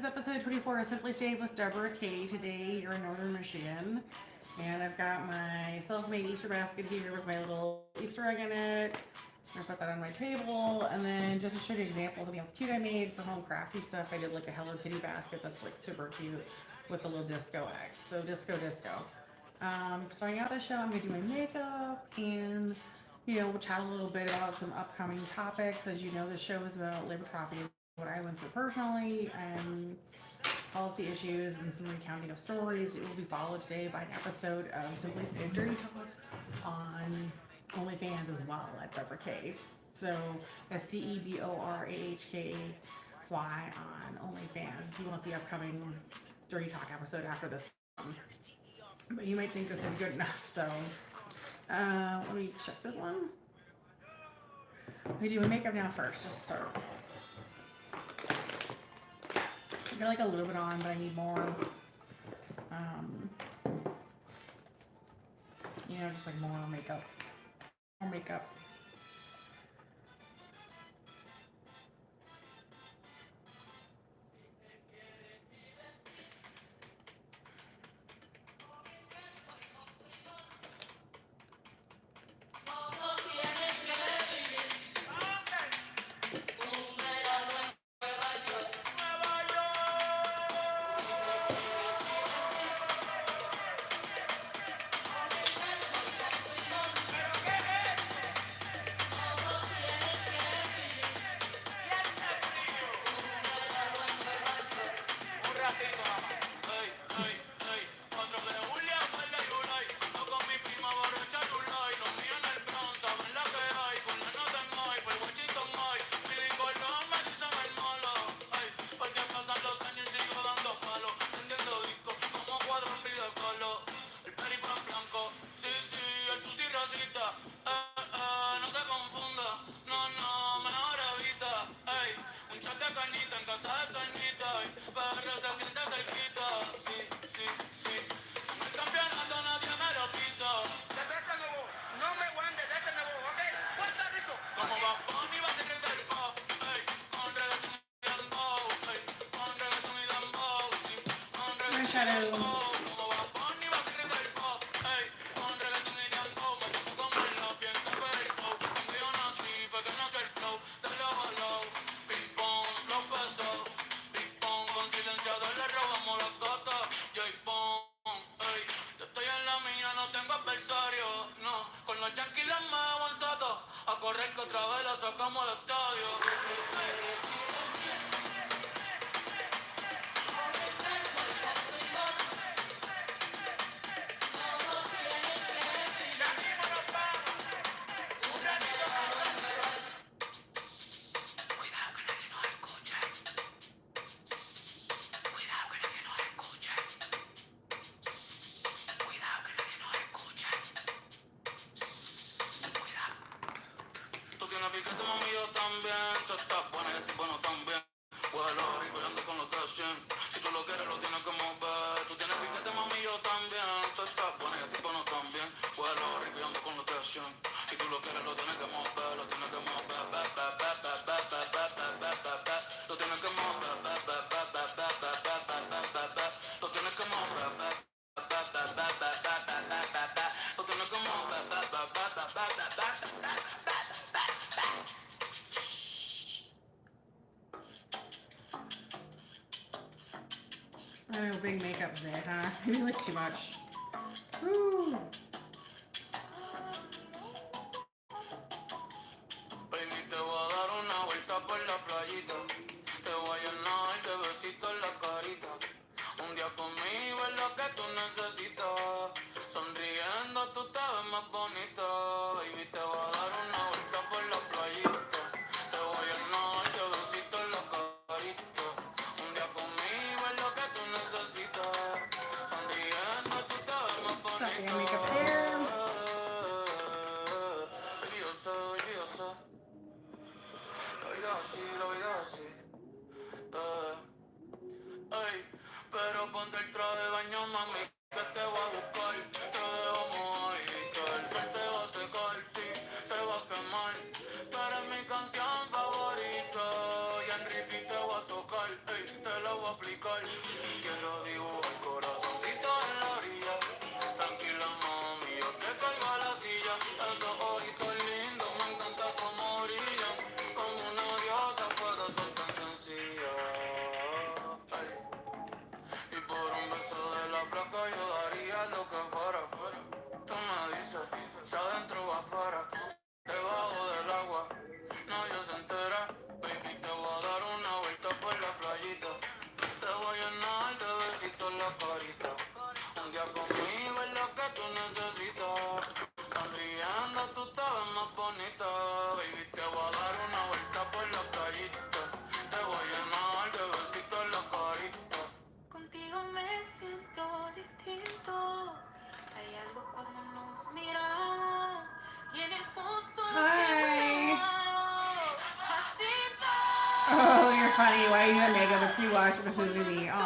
is episode 24 of Simply Staying with Deborah K. Today you're in Northern Michigan. And I've got my self-made Easter basket here with my little Easter egg in it. I'm gonna put that on my table. And then just to show you an example of something else cute I made for home crafty stuff, I did like a Hello Kitty basket that's like super cute with a little disco egg. So disco. Starting out the show, I'm gonna do my makeup and we'll chat a little bit about some upcoming topics. As you know, the show is about labor trafficking, what I went through personally, and policy issues and some recounting of stories. It will be followed today by an episode of Simply Dirty Talk on OnlyFans as well at Deborah K. So that's DEBORAHKY on OnlyFans if you want the upcoming Dirty Talk episode after this one. But you might think this is good enough, so let me check this one. We do makeup now first, just to start. I got like a little bit on, but I need more. Just like more makeup. More makeup. Shadow. I know big makeup there, huh? Maybe like too much. Woo. voy a aplicar. Quiero dibujar corazoncito en la orilla. Tranquila, mami, yo te cargo a la silla. Esos ojitos lindos, me encanta como brillan. Como una diosa puedo ser tan sencilla. Ay. Y por un beso de la flaca yo daría lo que fuera. Tú me dices, si adentro o afuera, debajo del agua, nadie se entera. Baby, te voy a dar una vuelta por la playita. Te voy a llenar de besitos en la carita. Un día conmigo es lo que tú necesitas. Sonriendo tú te ves más bonita. Baby, te voy a dar una vuelta por la playita. Te voy a llenar de besitos en la carita. Contigo me siento distinto. Hay algo cuando nos miramos y en el pozo no te Hi. muevo. Así Oh, you're funny. Why are you doing makeup? It's me watching this movie. Aww.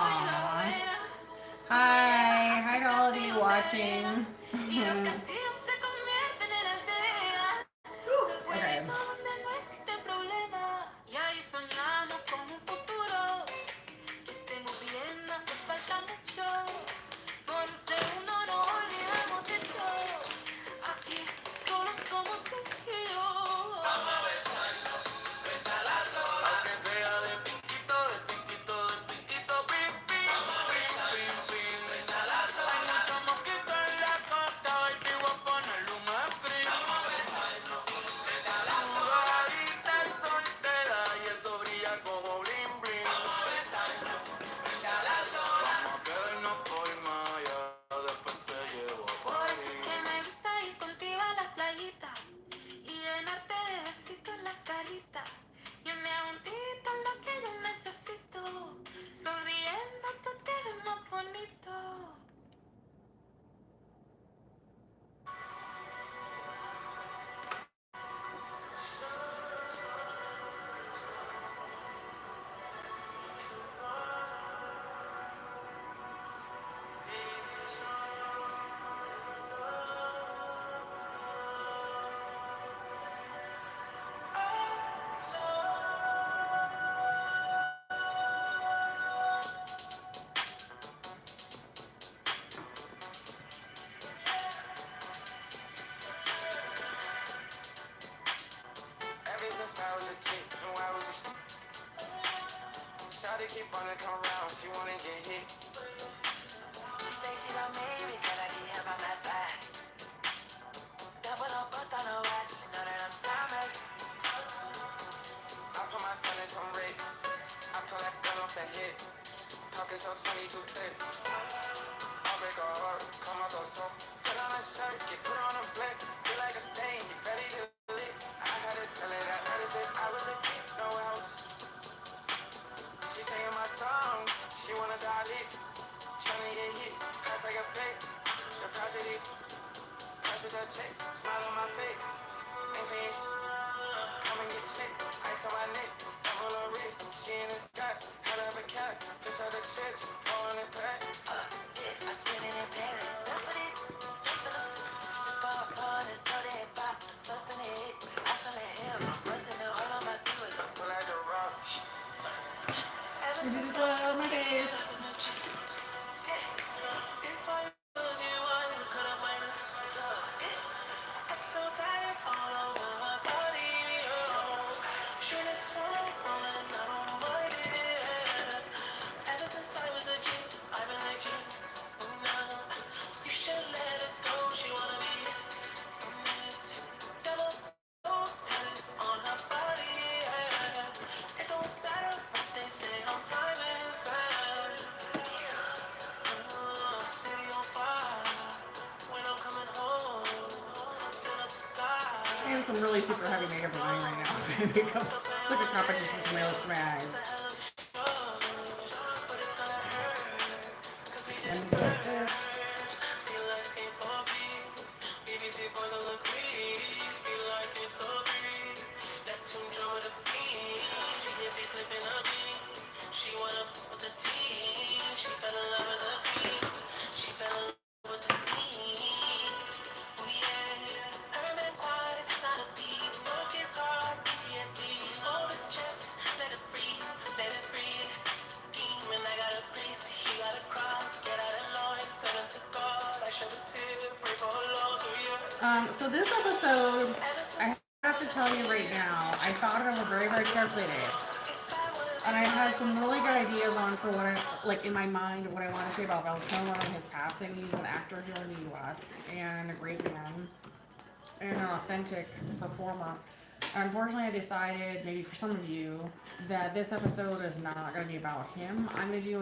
Hi. Hi to all of you watching. y los castillos se convierten en aldeas. Un Okay. pueblito donde no existe problema. Y ahí soñamos con un futuro. Que estemos bien, no hace falta mucho. Por ser uno no olvidamos de todo. Aquí solo somos tú y yo. Vamos a besarnos frente a la sola. Aunque sea de piquito, de piquito, de piquito, pim, pim. Vamos a besarnos frente a la sola. Hay muchos mosquitos en la costa, baby, voy a ponerle un screen. Vamos a besarnos frente a la sola. Sudadita y soltera y eso brilla como bling, bling. Vamos a besarnos frente a la sola. Vamos a quedarnos por Maya, después te llevo a Por eso es París. que me gusta ir contigo a la playita y llenarte de besitos en la carita. Y me hago un tito lo que yo necesito. Sonriendo tú te ves más bonito. Ever since I was a kid, knew I was a shawty keep wanna come round, she wanna get hit. She think she done made me, that I need her by my side. Double up, bust on her watch, she know that I'm timeless. I put my son in some red, I pull that gun off the hip. Pockets on 22 clip. I break her heart, come out go so. Put on a shirt, get put on a black, feel like a stain, you ready to lick. I had to tell her that ever since I was a kid, no house. She singing my songs, she wanna die lit. Tryna get hit, pass like a pig. The price of it, price of the check. Smile on my face, ain't finished. Come and get checked, ice on my neck, double her wrist. She in the sky, hell of a cat. Fish out the church, 400 packs. I spend it in Paris. That's for this. That's for the just for fun. It's so they pop. Just in the hit. I feel like hell. I'm busting it all on my doers. I feel like the rock. Ever This since is I was a my kid, face. I've been a G. If I was you, I would cut up my wrist. I'm so tired all over my body. Oh. Should have swung on and I don't mind it. Ever since I was a G, I've been like G. You should let it go. She wanna be it. Double tatted on her body. Yeah. It don't matter what they say. I'm time inside. City on fire. When I'm coming home, fill up the sky. I have some really super heavy makeup on right now. Makeup. It's like a competition for my lips, my eyes. It's a hell of a show, but it's gonna hurt. Cause we And did it's like this. first. Feel like skateboard beat. BBC boys on the green. Feel like it's all green. That tune drum with a beat. She hit me flipping a beat. She wanna fuck with the team. She fell in love with the queen. She fell in love with the scene. Oh yeah. Urban quiet, not a beat. Work is hard, PTSD. All this stress, let it breathe, let it breathe. Demon like So this episode, I have to tell you right now, I thought it was very, very calculated. And I had some really good ideas on for what I, like in my mind, of what I want to say about Val Kilmer and his passing. He's an actor here in the US and a great man and an authentic performer. Unfortunately, I decided, maybe for some of you, that this episode is not going to be about him. I'm going to do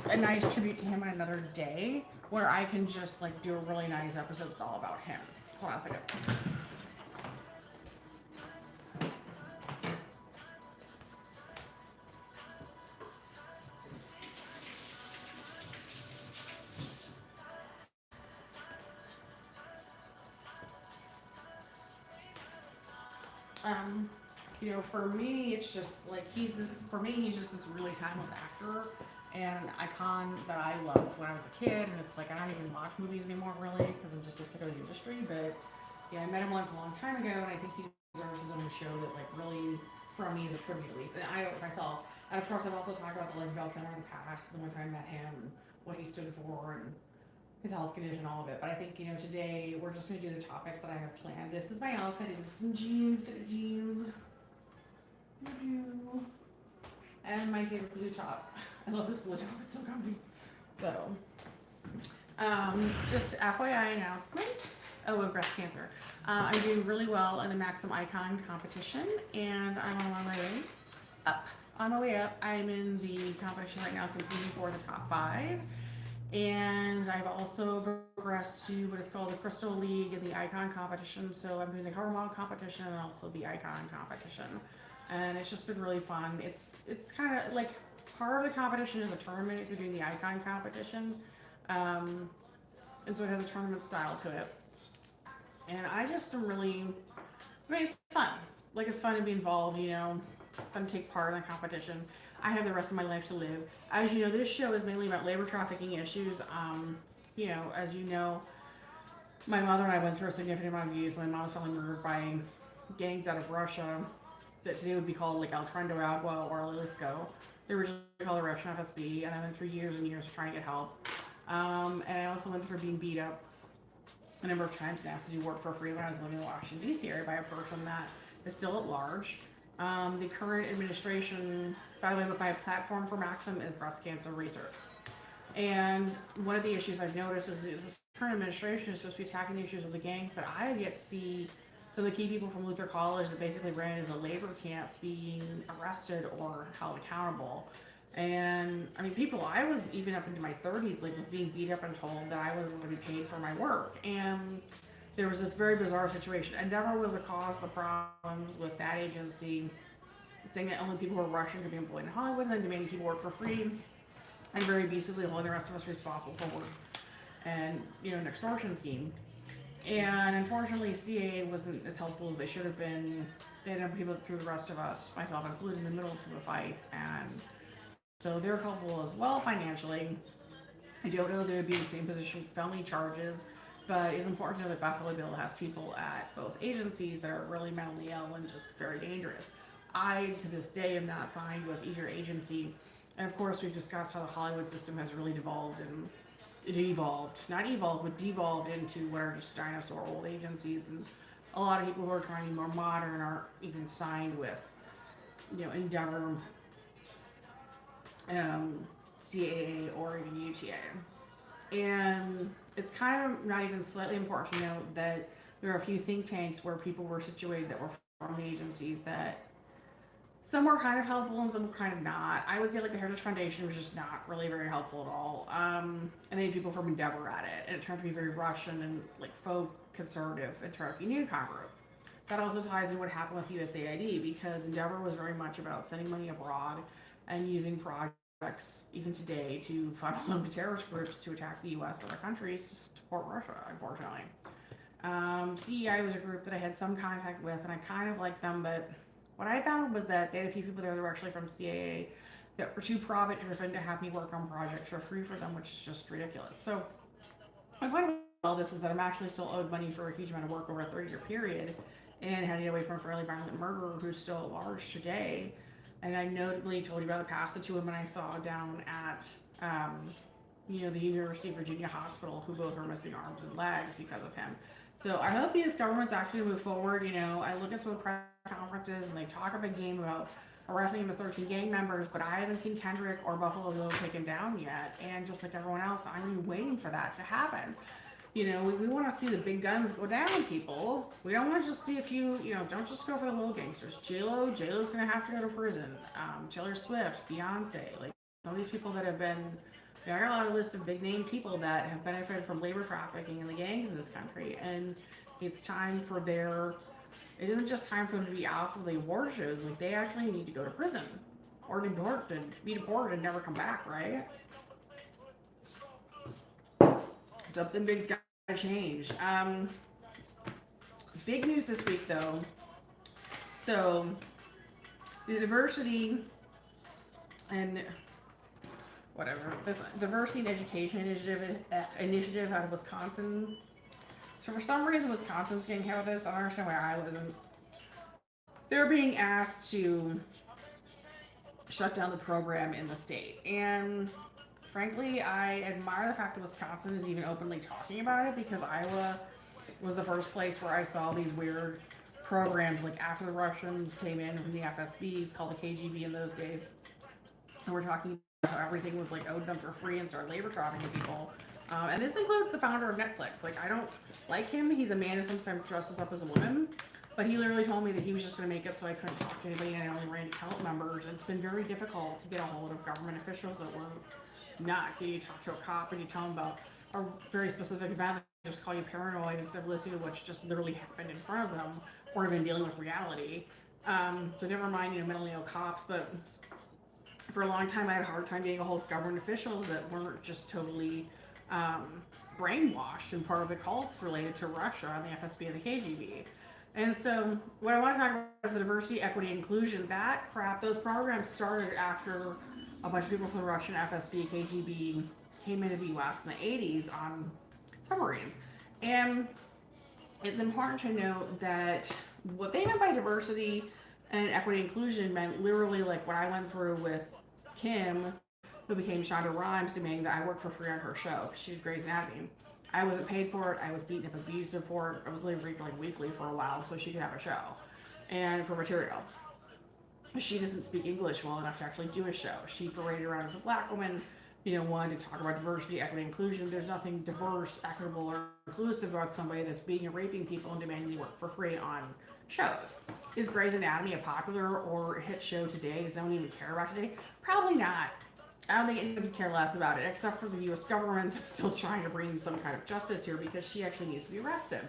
a nice tribute to him on another day where I can just like do a really nice episode that's all about him. Hold on a second. Um, for me, it's just like for me, he's just this really timeless actor and an icon that I loved when I was a kid. And it's like, I don't even watch movies anymore really because I'm just so sick of the industry. But yeah, I met him once a long time ago and I think he deserves his own show that like really, from me, is a tribute at least. And I owe it myself. And of course, I've also talked about the life of Val Kilmer in the past, the one time I met him, and what he stood for, and his health condition, all of it. But I think, today we're just going to do the topics that I have planned. This is my outfit. It's some jeans, fitted jeans. And my favorite blue top. I love this blue top. It's so comfy. So, just FYI announcement. Oh, and breast cancer. I'm doing really well in the Maxim Icon competition, and I'm on my way up. On my way up, I'm in the competition right now, competing for the top 5. And I've also progressed to what is called the Crystal League and the Icon competition. So I'm doing the cover model competition and also the Icon competition. And it's just been really fun. It's kind of like part of the competition is a tournament if you're doing the Icon competition. And so it has a tournament style to it. And I just am really, it's fun. Like, it's fun to be involved, fun to take part in the competition. I have the rest of my life to live. As you know, this show is mainly about labor trafficking issues. As you know, my mother and I went through a significant amount of abuse. My mom was finally murdered by gangs out of Russia that today would be called like El Tren de Agua or Jalisco. They were originally called the Russian FSB, and I went through years and years of trying to get help. And I also went through being beat up a number of times and asked to do work for free when I was living in the Washington, D.C. area by a person that is still at large. The current administration, by the way, my platform for Maxim is breast cancer research. And one of the issues I've noticed is this current administration is supposed to be attacking the issues of the gangs, but I have yet to see some of the key people from Luther College that basically ran as a labor camp being arrested or held accountable. And I mean, people, I was even up into my 30s, like, was being beat up and told that I wasn't going to be paid for my work. And there was this very bizarre situation. Endeavor was the cause of the problems with that agency, saying that only people who were Russian could be employed in Hollywood, and then demanding people work for free, and very abusively holding the rest of us responsible for work, and an extortion scheme. And unfortunately, CAA wasn't as helpful as they should have been. They ended up people through the rest of us, myself included, in the middle of some of the fights, and so they're culpable as well financially. I don't know they would be in the same position with felony charges, but it's important to know that Buffalo Bill has people at both agencies that are really mentally ill and just very dangerous. I, to this day, am not signed with either agency. And of course, we've discussed how the Hollywood system has really devolved into what are just dinosaur old agencies. And a lot of people who are trying to be more modern aren't even signed with, Endeavor, CAA, or even UTA. And it's kind of not even slightly important to note that there are a few think tanks where people were situated that were from the agencies that some were kind of helpful and some were kind of not. I would say like the Heritage Foundation was just not really very helpful at all. And they had people from Endeavor at it, and it turned to be very Russian and like faux conservative and Cherokee Neocon group. That also ties in what happened with USAID, because Endeavor was very much about sending money abroad and using projects even today to funnel them to terrorist groups to attack the U.S. and other countries to support Russia, unfortunately. CEI was a group that I had some contact with, and I kind of liked them, but what I found was that they had a few people there that were actually from CAA that were too profit driven to have me work on projects for free for them, which is just ridiculous. So my point about all this is that I'm actually still owed money for a huge amount of work over a 30-year period, and had to get away from a fairly violent murderer who's still at large today. And I notably told you about the past, the 2 women I saw down at the University of Virginia Hospital, who both were missing arms and legs because of him. So I hope these governments actually move forward. You know, I look at some press conferences and they talk a big game about arresting him as 13 gang members, but I haven't seen Kendrick or Buffalo Bill taken down yet. And just like everyone else, I'm really waiting for that to happen. You know, we want to see the big guns go down on people. We don't want to just see a few, you know, don't just go for the little gangsters. J-Lo's going to have to go to prison. Taylor Swift, Beyonce, like some of these people that have been, you know, I got a lot of list of big name people that have benefited from labor trafficking in the gangs in this country. And it's time for their, it isn't just time for them to be out for the award shows. Like they actually need to go to prison or to be deported and never come back, right? Something big's got to change. Big news this week, though. So, the diversity and whatever this diversity and education initiative out of Wisconsin. So for some reason, Wisconsin's getting hit with this. I don't understand why I wasn't. They're being asked to shut down the program in the state, and frankly, I admire the fact that Wisconsin is even openly talking about it because Iowa was the first place where I saw these weird programs like after the Russians came in from the FSB, it's called the KGB in those days, and we're talking about how everything was like owed them for free and started labor trafficking people. And this includes the founder of Netflix. Like, I don't like him. He's a man who sometimes dresses up as a woman. But he literally told me that he was just going to make it so I couldn't talk to anybody and I only ran to cult members. And it's been very difficult to get a hold of government officials that were not. So you talk to a cop and you tell them about a very specific event, they just call you paranoid instead of listening to what's just literally happened in front of them or even dealing with reality. So never mind, you know, mentally ill cops, but for a long time I had a hard time getting a hold of government officials that weren't just totally brainwashed and part of the cults related to Russia and the FSB and the KGB. And so what I want to talk about is the diversity, equity, inclusion. That crap, those programs started after a bunch of people from the Russian FSB, KGB came into the US in the 80s on submarines. And it's important to note that what they meant by diversity and equity inclusion meant literally like what I went through with Kim, who became Shonda Rhimes, demanding that I work for free on her show. She's Grey's Anatomy. I wasn't paid for it. I was beaten up, abused for it. I was literally like weekly for a while so she could have a show and for material. She doesn't speak English well enough to actually do a show. She paraded around as a black woman, you know, wanted to talk about diversity, equity, inclusion. There's nothing diverse, equitable, or inclusive about somebody that's beating and raping people and demanding they work for free on shows. Is Grey's Anatomy a popular or hit show today? Does no one even care about today? Probably not. I don't think anyone could care less about it, except for the U.S. government that's still trying to bring some kind of justice here because she actually needs to be arrested.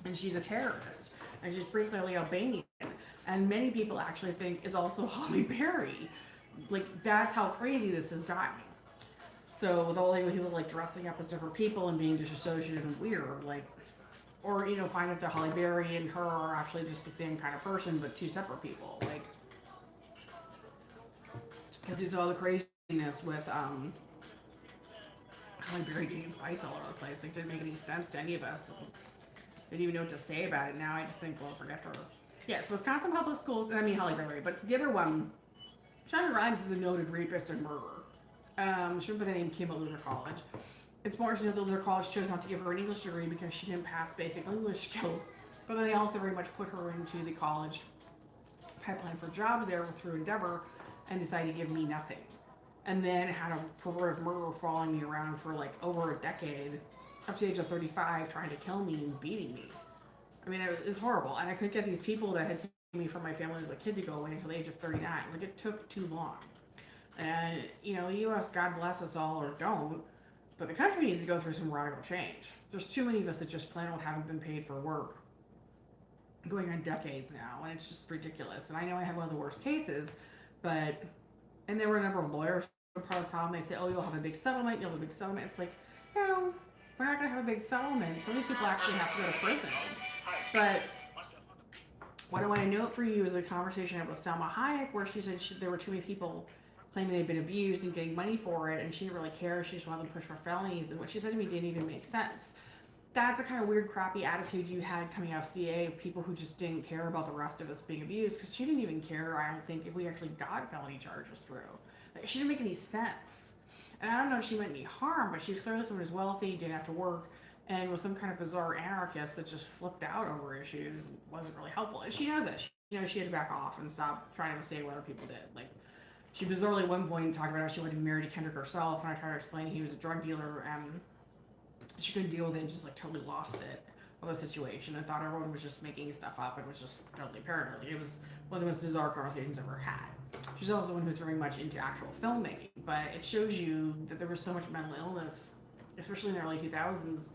And she's a terrorist. And she's pretty clearly Albanian. And many people actually think is also Holly Berry. Like, that's how crazy this has gotten. So, with all the people, like, dressing up as different people and being disassociated and weird, like, or, you know, find out that Holly Berry and her are actually just the same kind of person, but two separate people. Like, because you saw the craziness with Holly Berry getting fights all over the place. It didn't make any sense to any of us. Didn't even know what to say about it. Now I just think, well, forget her. Yes, Wisconsin Public Schools, I mean Holly Berry, but the other one, Shonda Rhimes is a noted rapist and murderer. She went by the name Kim at Luther College. It's more interesting that Luther College chose not to give her an English degree because she didn't pass basic English skills, but then they also very much put her into the college pipeline for jobs there through Endeavor and decided to give me nothing. And then had a perverted murderer following me around for like over a decade, up to the age of 35, trying to kill me and beating me. I mean, it was horrible. And I couldn't get these people that had taken me from my family as a kid to go away until the age of 39. Like, it took too long. And, you know, the U.S., God bless us all, or don't, but the country needs to go through some radical change. There's too many of us that just plain old haven't been paid for work going on decades now, and it's just ridiculous. And I know I have one of the worst cases, but, and there were a number of lawyers part of the problem. They say, oh, you'll have a big settlement, you'll have a big settlement. It's like, no, we're not going to have a big settlement. Some of these people actually have to go to prison. But what I want to note for you is a conversation I had with Salma Hayek where she said there were too many people claiming they'd been abused and getting money for it, and she didn't really care. She just wanted them pushed for felonies, and what she said to me didn't even make sense. That's the kind of weird, crappy attitude you had coming out of CA of people who just didn't care about the rest of us being abused, because she didn't even care, I don't think, if we actually got felony charges through. Like, she didn't make any sense. And I don't know if she meant any harm, but she was clearly someone who's wealthy, didn't have to work, and was some kind of bizarre anarchist that just flipped out over issues. Wasn't really helpful. And she knows it. She had to back off and stop trying to say what other people did. Like, she bizarrely at one point talked about how she wanted to marry Kendrick herself, and I tried to explain he was a drug dealer, and she couldn't deal with it and just like totally lost it of the situation and thought everyone was just making stuff up and was just totally paranoid. It was one of the most bizarre conversations I've ever had. She's also one who's very much into actual filmmaking, but it shows you that there was so much mental illness, especially in the early 2000s,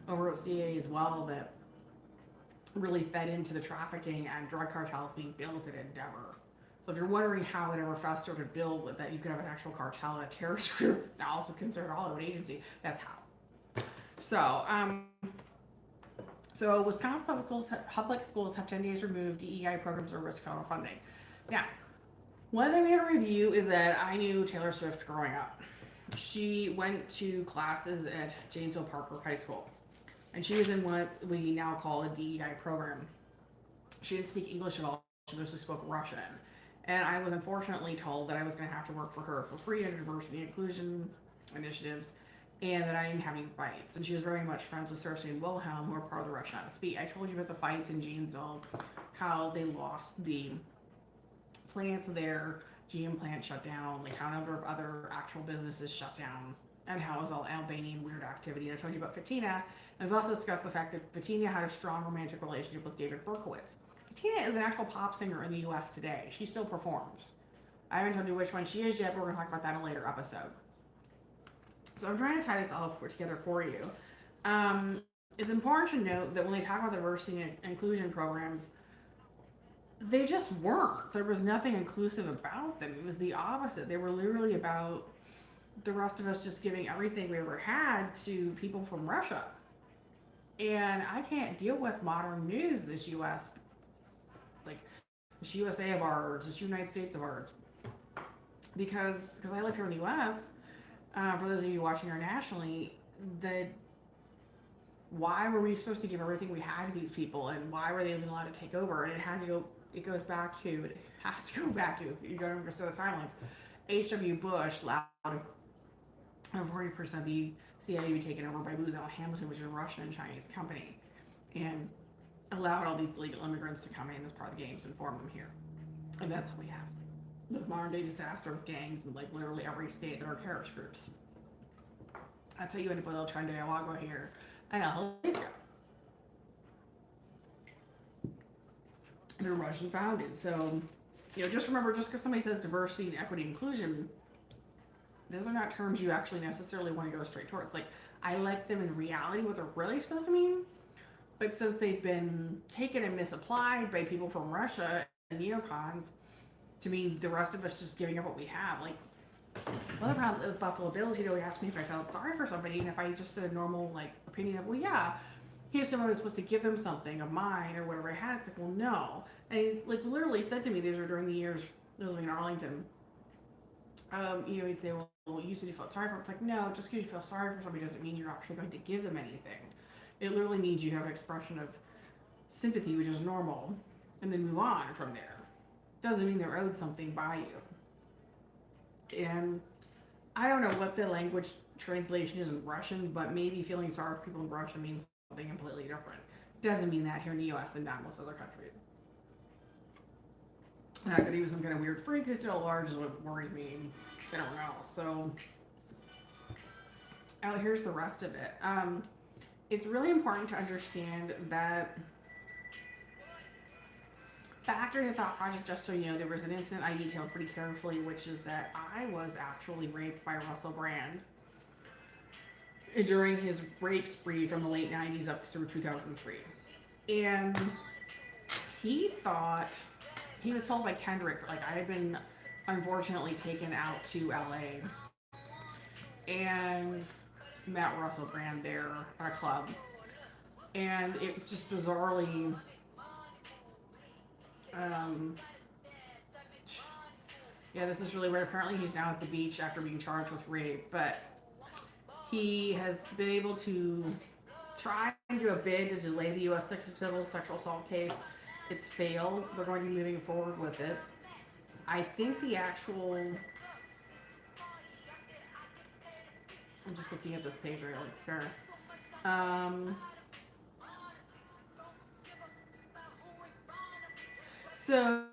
over at CA as well, that really fed into the trafficking and drug cartels being built at Endeavor. So if you're wondering how it ever festered and built, that you could have an actual cartel and a terrorist group that's now also considered all of an agency, that's how. So Wisconsin public schools have 10 days removed DEI programs or risk federal funding. Now, one thing we had to review is that I knew Taylor Swift growing up. She went to classes at Janesville Parker High School, and she was in what we now call a DEI program. She didn't speak English at all. She mostly spoke Russian. And I was unfortunately told that I was going to have to work for her for free on diversity and inclusion initiatives, and that I didn't have any fights. And she was very much friends with Cersei and Wilhelm, who were part of the Russian Speak. I told you about the fights in Janesville, how they lost the plants there, GM plant shut down, like how a number of other actual businesses shut down, and how it was all Albanian weird activity. And I told you about Fatina, and we've also discussed the fact that Fatina had a strong romantic relationship with David Berkowitz. Fatina is an actual pop singer in the US today. She still performs. I haven't told you which one she is yet, but we're going to talk about that in a later episode. So I'm trying to tie this all together for you. It's important to note that when they talk about diversity and inclusion programs, they just weren't. There was nothing inclusive about them. It was the opposite. They were literally about the rest of us just giving everything we ever had to people from Russia. And I can't deal with modern news, this US, like this USA of ours, this United States of ours, because I live here in the US. For those of you watching internationally, that why were we supposed to give everything we had to these people, and why were they even allowed to take over? And it has to go back to, if you don't understand the timelines, H.W. Bush allowed 40% of the CIA to be taken over by Booz Allen Hamilton, which is a Russian and Chinese company, and allowed all these illegal immigrants to come in as part of the games and form them here. And that's what we have. The modern day disaster with gangs in like literally every state that are terrorist groups. That's how you end up with El Tren de Agua here and El Jalisco. They're Russian founded. So, just remember, just because somebody says diversity and equity and inclusion, those are not terms you actually necessarily want to go straight towards. Like, I like them in reality, what they're really supposed to mean. But since they've been taken and misapplied by people from Russia and neocons, to mean the rest of us just giving up what we have. Like, one of the problems with Buffalo Bills, he asked me if I felt sorry for somebody, and if I just said a normal, opinion of, well, yeah, here's someone who's supposed to give them something of mine or whatever I had. It's like, well, no. And he, literally said to me, these were during the years I was living in Arlington, he'd say, well, you said you felt sorry for them. It's like, no, just because you feel sorry for somebody doesn't mean you're actually going to give them anything. It literally means you have an expression of sympathy, which is normal, and then move on from there. Doesn't mean they're owed something by you. And I don't know what the language translation is in Russian, but maybe feeling sorry for people in Russia means something completely different. Doesn't mean that here in the US and not most other countries. The fact that he was some kind of weird freak who's still large is what worries me and everyone else. So, here's the rest of it. It's really important to understand that factor in the thought project, just so you know, there was an incident I detailed pretty carefully, which is that I was actually raped by Russell Brand during his rape spree from the late 90s up through 2003. And he was told by Kendrick, I had been unfortunately taken out to LA and met Russell Brand there at a club. And it just bizarrely, this is really weird. Apparently he's now at the beach after being charged with rape, but he has been able to try and do a bid to delay the U.S. civil sexual assault case. It's failed. They're going to be moving forward with it. I think the actual, I'm just looking at this page really fair. Um, so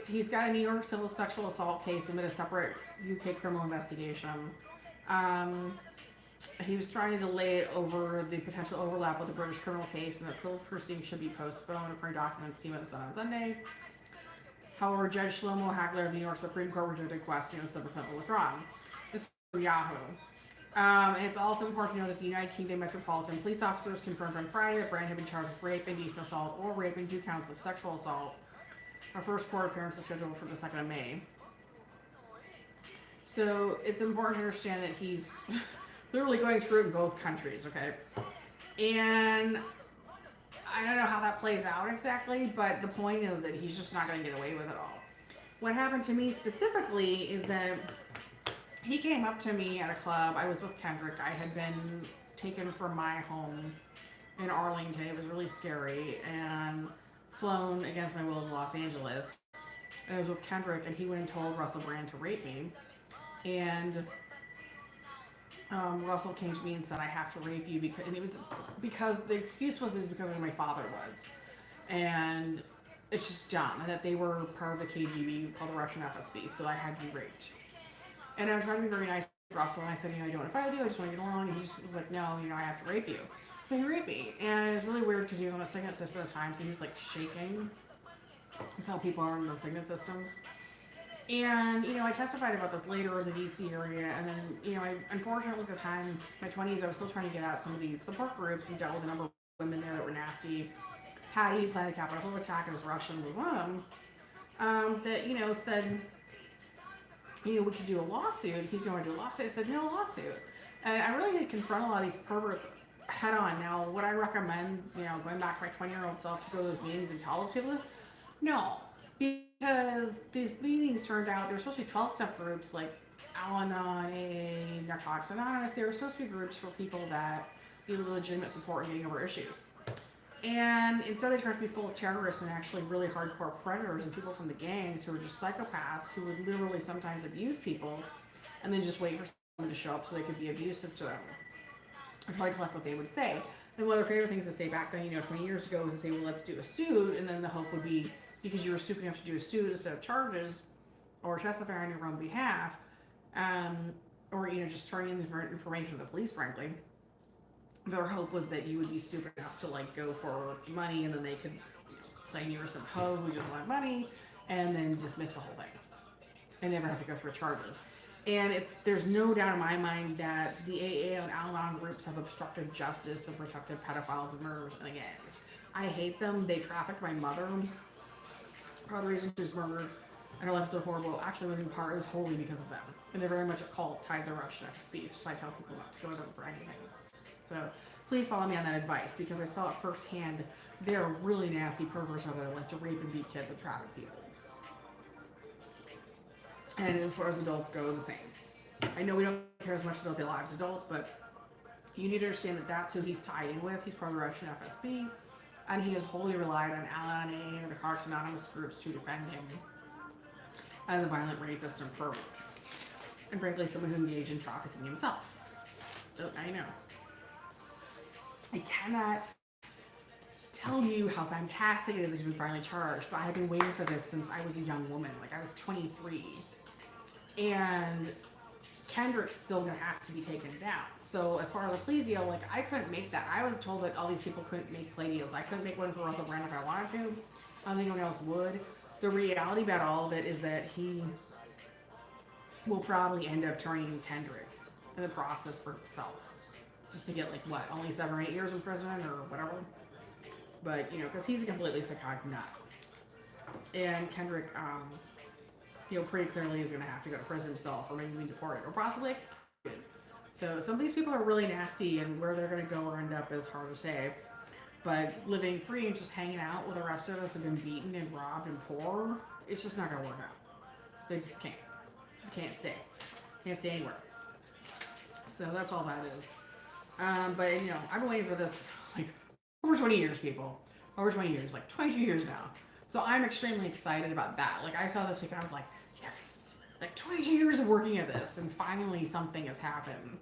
he's got a New York civil sexual assault case amid a separate UK criminal investigation. Um, he was trying to delay it over the potential overlap with the British criminal case, and that civil proceedings should be postponed according to documents seen with the Sun on Sunday. However, Judge Shlomo Hagler of New York Supreme Court rejected request and civil commitment withdrawn. This is from Yahoo. And it's also important to know that the United Kingdom Metropolitan Police officers confirmed on Friday that Brand had been charged with rape, indecent assault, or rape and 2 counts of sexual assault. Our first court appearance is scheduled for the 2nd of May. So it's important to understand that he's literally going through it in both countries, okay? And I don't know how that plays out exactly, but the point is that he's just not going to get away with it all. What happened to me specifically is that he came up to me at a club. I was with Kendrick. I had been taken from my home in Arlington. It was really scary, and flown against my will to Los Angeles. And I was with Kendrick, and he went and told Russell Brand to rape me. And Russell came to me and said, "I have to rape you," and it was because the excuse was because of who my father was, and it's just dumb, and that they were part of the KGB called the Russian FSB, so I had to be raped. And I was trying to be very nice to Russell, and I said, I don't want to fight with you, I just want to get along, and he just was like, no, I have to rape you. So he raped me, and it was really weird because he was on a signet system at the time, so he was like shaking. That's how people are in those signet systems. And, I testified about this later in the DC area, and then, I unfortunately at the time, in my 20s, I was still trying to get out some of these support groups and dealt with a number of women there that were nasty. Hattie planned a Capitol attack, and was Russian was one of them, that, said, we could do a lawsuit. He's going to do a lawsuit. I said, no lawsuit. And I really did confront a lot of these perverts head on. Now, would I recommend, going back to my 20-year-old self to go to those meetings and tell those people this? No. Because these meetings turned out, there were supposed to be 12-step groups like Al-Anon, AA, Narcotics Anonymous. They were supposed to be groups for people that needed legitimate support in getting over issues. And instead they turned out to be full of terrorists and actually really hardcore predators and people from the gangs who were just psychopaths who would literally sometimes abuse people and then just wait for someone to show up so they could be abusive to them. Or try to collect what they would say. And one of their favorite things to say back then, 20 years ago, was to say, well, let's do a suit. And then the hope would be, because you were stupid enough to do a suit instead of charges or testify on your own behalf, or, just turning in information to the police, frankly. Their hope was that you would be stupid enough to go for money, and then they could claim you were some hoe who just wanted money, and then dismiss the whole thing, and never have to go through charges. And there's no doubt in my mind that the AA and Al-Anon groups have obstructed justice and protected pedophiles and murderers and gangs. I hate them. They trafficked my mother. Part of the reason she was murdered and her life was so horrible actually was in part is wholly because of them. And they're very much a cult tied to Russian FSB, so I tell people not to go to them for anything. So please follow me on that advice, because I saw it firsthand. They're really nasty perverts out there that like to rape and beat kids and traffic people. And as far as adults go, the same. I know we don't care as much about their lives as adults, but you need to understand that that's who he's tied in with. He's part of the Russian FSB, and he has wholly relied on Al-Anon and the Narcotics Anonymous groups to defend him as a violent rapist and pervert. And frankly, someone who engaged in trafficking himself. So I know. I cannot tell you how fantastic it is to be finally charged, but I have been waiting for this since I was a young woman. I was 23. And Kendrick's still going to have to be taken down. So as far as a plea deal, I couldn't make that. I was told that all these people couldn't make plea deals. I couldn't make one for Russell Brand if I wanted to. I don't think anyone else would. The reality about all of it is that he will probably end up turning Kendrick in the process for himself. Just to get, only 7 or 8 years in prison or whatever. But, because he's a completely psychotic nut. And Kendrick, pretty clearly is going to have to go to prison himself, or maybe be deported, or possibly executed. So some of these people are really nasty, and where they're going to go or end up is hard to say. But living free and just hanging out with the rest of us who've been beaten and robbed and poor, it's just not going to work out. They just can't. They can't stay. Can't stay anywhere. So that's all that is. But, I've been waiting for this, over 20 years, people. Over 20 years, 22 years now. So I'm extremely excited about that. I saw this week and I was like, yes! 22 years of working at this, and finally something has happened.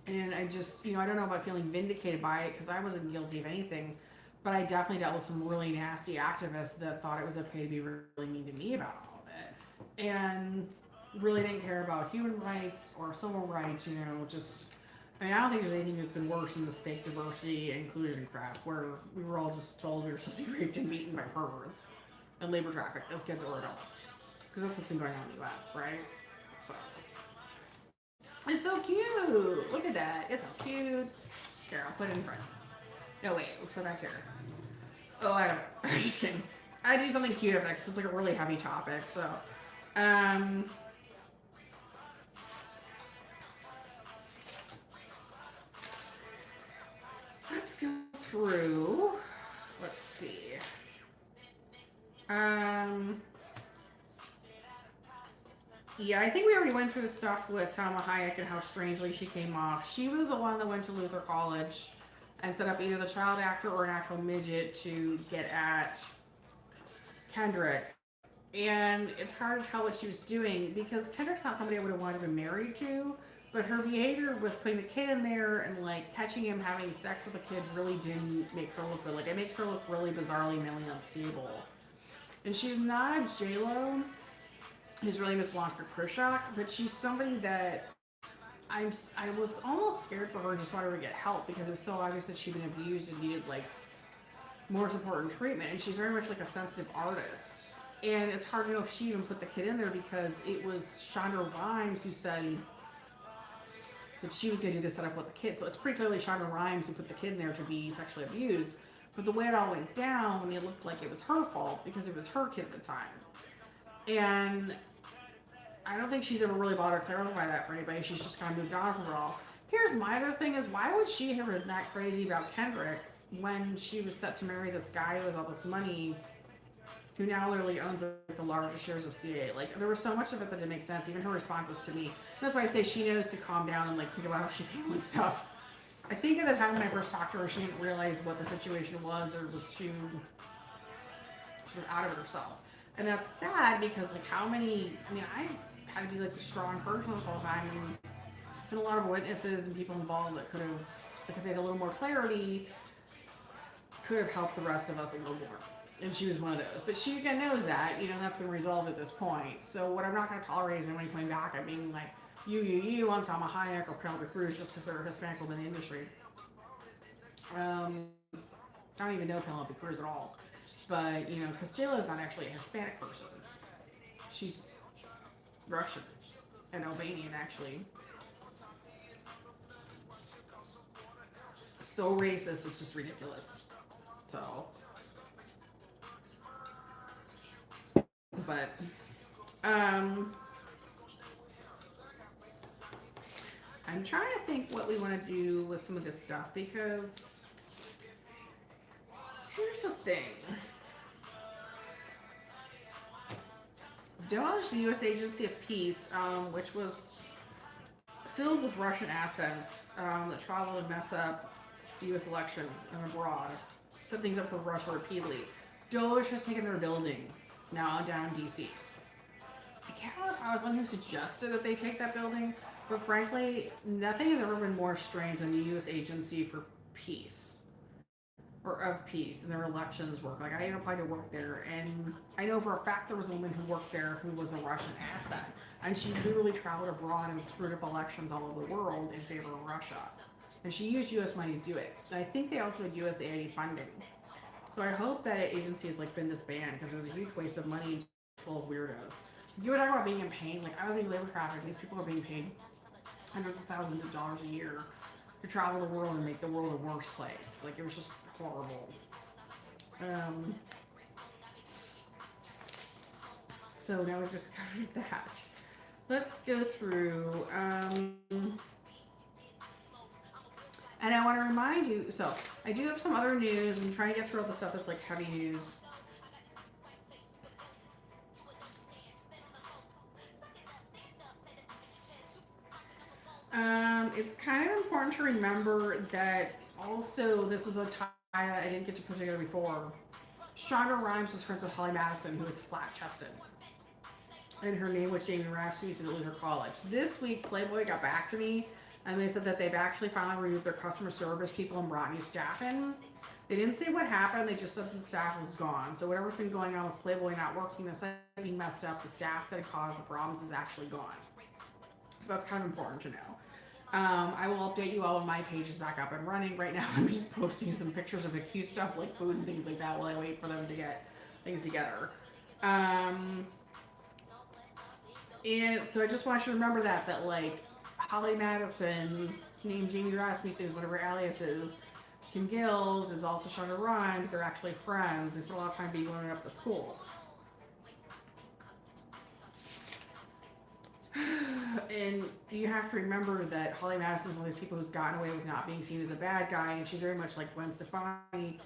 And I just, I don't know about feeling vindicated by it because I wasn't guilty of anything, but I definitely dealt with some really nasty activists that thought it was okay to be really mean to me about all of it. And really didn't care about human rights or civil rights, just. I mean, I don't think there's anything that's been worse than this fake diversity and inclusion crap where we were all just told we were supposed to be raped and beaten by perverts and labor trafficked as kids or adults. Because that's what's been going on in the US, right? So. It's so cute! Look at that. It's so cute. Here, I'll put it in front. No, wait. Let's put that here. Oh, I don't know. I'm just kidding. I do something cute about it because it's like a really heavy topic. So, let's go through. Let's see. Yeah, I think we already went through the stuff with Salma Hayek and how strangely she came off. She was the one that went to Luther College and set up either the child actor or an actual midget to get at Kendrick. And it's hard to tell what she was doing because Kendrick's not somebody I would have wanted to be married to, but her behavior with putting the kid in there and like catching him having sex with the kid really didn't make her look good. Like it makes her look really bizarrely mentally unstable. And she's not a J-Lo. His real name is Blanca Krishak, but she's somebody that I was almost scared for her and just wanted her to get help because it was so obvious that she'd been abused and needed like more support and treatment. And she's very much like a sensitive artist. And it's hard to know if she even put the kid in there because it was Shonda Rhimes who said that she was going to do this setup with the kid. So it's pretty clearly Shonda Rhimes who put the kid in there to be sexually abused. But the way it all went down, it looked like it was her fault because it was her kid at the time. And I don't think she's ever really bothered to clarify that for anybody. She's just kind of moved on from it all. Here's my other thing is, why would she have been that crazy about Kendrick when she was set to marry this guy who has all this money, who now literally owns like, the largest shares of CA? Like, there was so much of it that didn't make sense. Even her responses to me. That's why I say she knows to calm down and like think about how she's handling stuff. I think at the time when I first talked to her, she didn't realize what the situation was or was too sort of out of it herself. And that's sad because, like, I had to be, like, the strong person this whole time. And there's been a lot of witnesses and people involved that could have, like, if they had a little more clarity, could have helped the rest of us a little more. And she was one of those. But she, again, knows that, that's been resolved at this point. So what I'm not going to tolerate is anyone coming back and being like, you on Salma Hayek or Penelope Cruz just because they're a Hispanic woman in the industry. I don't even know Penelope Cruz at all. But, because J-Lo is not actually a Hispanic person. She's Russian and Albanian, actually. So racist, it's just ridiculous. So. But, I'm trying to think what we want to do with some of this stuff because here's the thing. Doge, the U.S. Agency of Peace, which was filled with Russian assets that traveled and mess up the U.S. elections and abroad, set things up for Russia repeatedly. Doge has taken their building now down in D.C. I can't remember if I was the one who suggested that they take that building, but frankly, nothing has ever been more strange than the U.S. Agency for Peace. Or of peace and their elections work. Like, I even applied to work there, and I know for a fact there was a woman who worked there who was a Russian asset, and she literally traveled abroad and screwed up elections all over the world in favor of Russia. And she used U.S. money to do it. And I think they also had USAID funding. So I hope that agency has like been disbanded because it was a huge waste of money full of weirdos. You were talking about being in pain. Like, I don't think labor traffic. These people are being paid hundreds of thousands of dollars a year to travel the world and make the world a worse place. Like, it was just horrible. So now we've just covered that. Let's go through. And I want to remind you, so I do have some other news. I'm trying to get through all the stuff that's like heavy news. It's kind of important to remember that also this was a tie that I didn't get to put together before. Shonda Rhimes was friends with Holly Madison, who was flat-chested. And her name was Jamie Raff, who used to Luther College. This week, Playboy got back to me And they said that they've actually finally removed their customer service people and brought new staff in. They didn't say what happened, they just said the staff was gone. So whatever's been going on with Playboy not working, the site being messed up, the staff that caused the problems is actually gone. So that's kind of important to know. I will update you all when my page is back up and running. Right now, I'm just posting some pictures of the cute stuff like food and things like that while I wait for them to get things together. And so I just want you to remember that like Holly Madison, named Jamie Rasmussen, whatever alias is, Kim Gills is also Shonda Rhimes. They're actually friends. They spent a lot of time being going up to school. And you have to remember that Holly Madison is one of those people who's gotten away with not being seen as a bad guy, and she's very much like Gwen Stefani.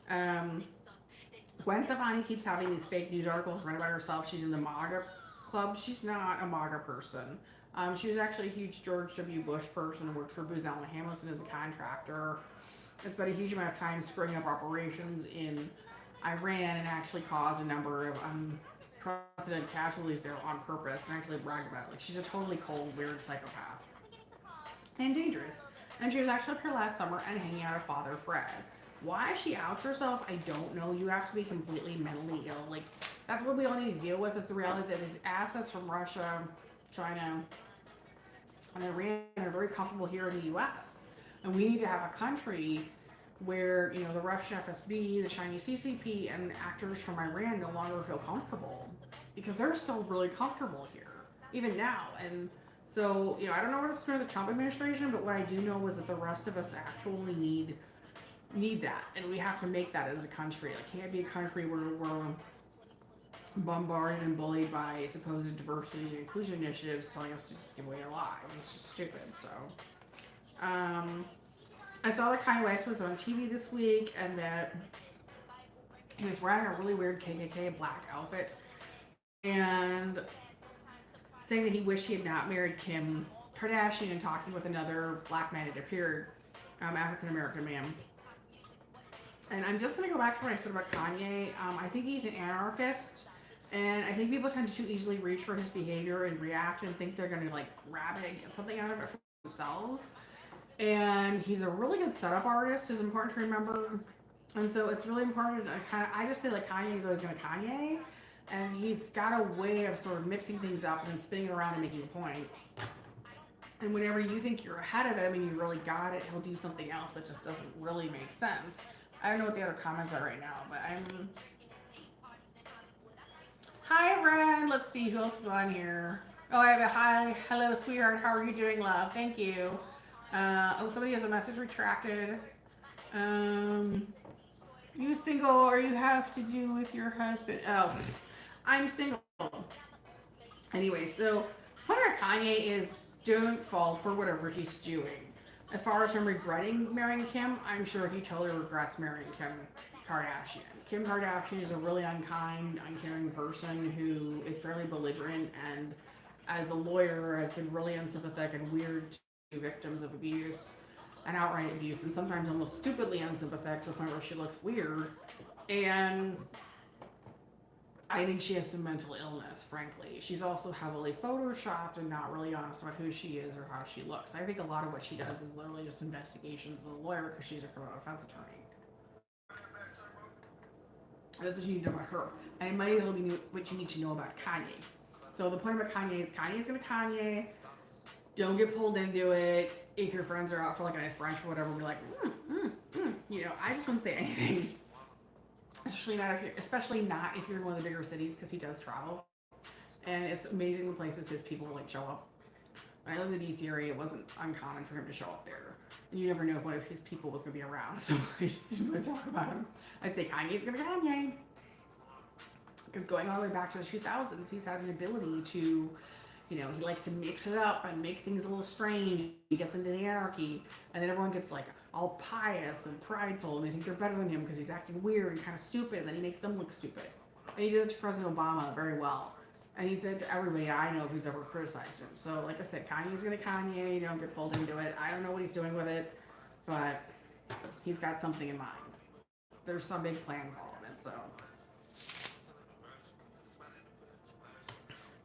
Gwen Stefani keeps having these fake news articles written about herself. She's in the MAGA club. She's not a MAGA person. She was actually a huge George W. Bush person and worked for Booz Allen Hamilton as a contractor. It's spent a huge amount of time screwing up operations in Iran and actually caused a number of unprecedented casualties there on purpose and actually bragged about it. Like, she's a totally cold, weird psychopath. And dangerous. And she was actually up here last summer and hanging out with Father Fred. Why she outs herself, I don't know. You have to be completely mentally ill. Like, that's what we all need to deal with, is the reality that these assets from Russia, China, and Iran are very comfortable here in the U.S. And we need to have a country where, you know, the Russian FSB, the Chinese CCP, and actors from Iran no longer feel comfortable. Because they're still really comfortable here, even now. And so, you know, I don't know what it's going to the Trump administration, but what I do know is that the rest of us actually need that. And we have to make that as a country. It can't be a country where we're bombarded and bullied by supposed diversity and inclusion initiatives telling us to just give away our lives. It's just stupid. So, I saw that Kanye West was on TV this week and that he was wearing a really weird KKK black outfit and saying that he wished he had not married Kim Kardashian and talking with another black man, it appeared, African American man. And I'm just going to go back to what I said about Kanye. I think he's an anarchist. And I think people tend to too easily reach for his behavior and react and think they're going to like grab it and get something out of it for themselves. And he's a really good setup artist, is important to remember. And so it's really important to I just say like Kanye is always going to Kanye. And he's got a way of sort of mixing things up and then spinning it around and making a point. And whenever you think you're ahead of him and you really got it, he'll do something else that just doesn't really make sense. I don't know what the other comments are right now, but I'm... Hi, Ren. Let's see who else is on here. Oh, I have a hi. Hello, sweetheart. How are you doing, love? Thank you. Oh, somebody has a message retracted. You single or you have to do with your husband? Oh, I'm single. Anyway, so part of Kanye is don't fall for whatever he's doing. As far as him regretting marrying Kim, I'm sure he totally regrets marrying Kim Kardashian. Kim Kardashian is a really unkind, uncaring person who is fairly belligerent and, as a lawyer, has been really unsympathetic and weird to victims of abuse and outright abuse, and sometimes almost stupidly unsympathetic to the point where she looks weird. And I think she has some mental illness, frankly. She's also heavily photoshopped and not really honest about who she is or how she looks. I think a lot of what she does is literally just investigations as a lawyer because she's a criminal defense attorney. That's what you need to know about her. And it might as well be what you need to know about Kanye. So the point about Kanye is Kanye's gonna Kanye. Don't get pulled into it. If your friends are out for like a nice brunch or whatever, be like, you know, I just wouldn't say anything. Especially not if you're in one of the bigger cities, because he does travel. And it's amazing the places his people like show up. When I lived in the DC area, it wasn't uncommon for him to show up there. And you never know what if his people was going to be around, so I just didn't want to talk about him. I'd say Kanye's going to Kanye. Because going all the way back to the 2000s, he's had an ability to, you know, he likes to mix it up and make things a little strange. He gets into the anarchy, and then everyone gets like all pious and prideful, and they think they're better than him because he's acting weird and kind of stupid, and then he makes them look stupid. And he did it to President Obama very well. And he said to everybody I know who's ever criticized him. So, like I said, Kanye's gonna Kanye. Don't get pulled into it. I don't know what he's doing with it, but he's got something in mind. There's some big plan for all of it. So,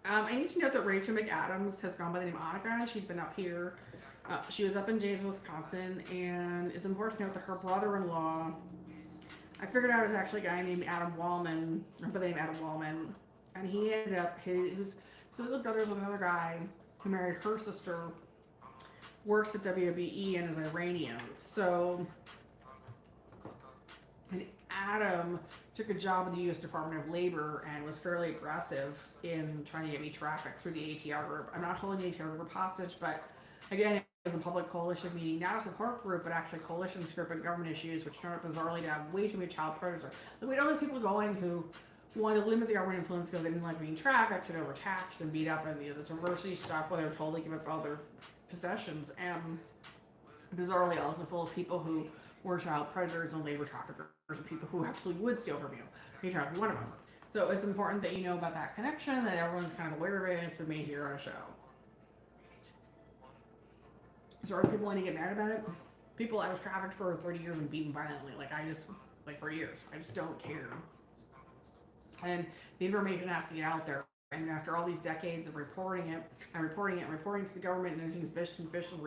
I need to note that Rachel McAdams has gone by the name Annika, and she's been up here She was up in James, Wisconsin, and it's important to note that her brother-in-law, I figured out it was actually a guy named Adam Wallman, or by the name Adam Wallman, and he ended up, he was, so his brothers with another guy who married her sister, works at WWE and is Iranian. So, and Adam took a job in the U.S. Department of Labor and was fairly aggressive in trying to get me trafficked through the ATR group. I'm not holding the ATR group hostage, but again, it was a public coalition meeting, not a support group, but actually coalition group on government issues, which turned out bizarrely to have way too many child predators. So we had all these people going who wanted to limit the government influence because they didn't like being trafficked and overtaxed and beat up and the diversity stuff where they were told to give up all their possessions. And bizarrely also full of people who were child predators and labor traffickers and people who absolutely would steal from you. He tried to be one of them. So it's important that you know about that connection, that everyone's kind of aware of it, and it's been made here on a show. So are people want to get mad about it? People, I was trafficked for 30 years and beaten violently. Like for years. I just don't care. And the information has to get out there. And after all these decades of reporting it to the government, and everything's fished and fished, and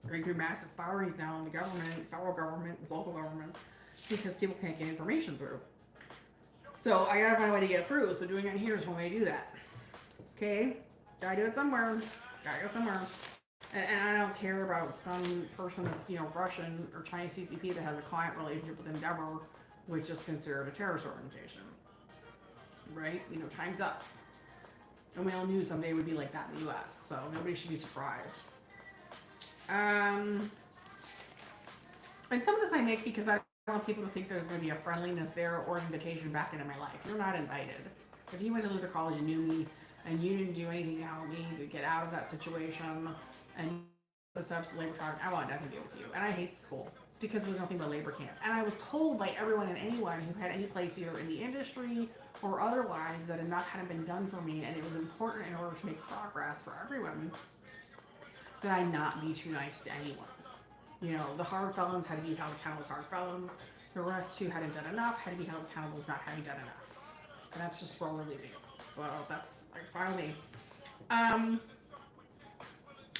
going through massive firings now in the government, federal government, local governments, because people can't get information through. So I gotta find a way to get through. So doing it here is one way to do that. Okay? Gotta do it somewhere. Gotta go somewhere. And I don't care about some person that's, Russian or Chinese CCP that has a client relationship with Endeavor, which is considered a terrorist organization. Right? Time's up. And we all knew someday it would be like that in the US, so nobody should be surprised. And some of this I make because I want people to think there's going to be a friendliness there or invitation back into my life. You're not invited. If you went to Luther College and knew me and you didn't do anything to help me to get out of that situation and the steps labor trafficking, I want nothing to do with you. And I hate school because it was nothing but labor camp. And I was told by everyone and anyone who had any place either in the industry or otherwise that enough hadn't been done for me, and it was important in order to make progress for everyone that I not be too nice to anyone. The hard felons had to be held accountable as hard felons. The rest who hadn't done enough had to be held accountable as not having done enough. And that's just where we're leaving. So that's fine with me.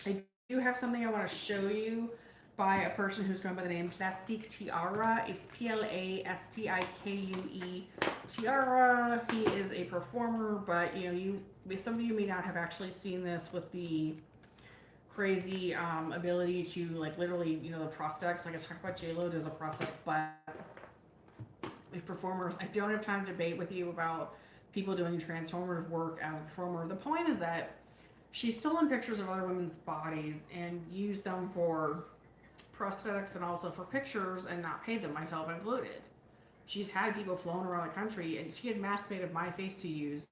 I do have something I want to show you by a person who's going by the name Plastique Tiara. It's Plastikue Tiara. He is a performer, but some of you may not have actually seen this with the crazy ability to literally the prosthetics. Like I talked about, J-Lo does a prosthetic butt. If performers, I don't have time to debate with you about people doing transformative work as a performer. The point is that she's stolen pictures of other women's bodies and used them for prosthetics and also for pictures and not paid them, myself included. She's had people flown around the country, and she had masks made of my face to use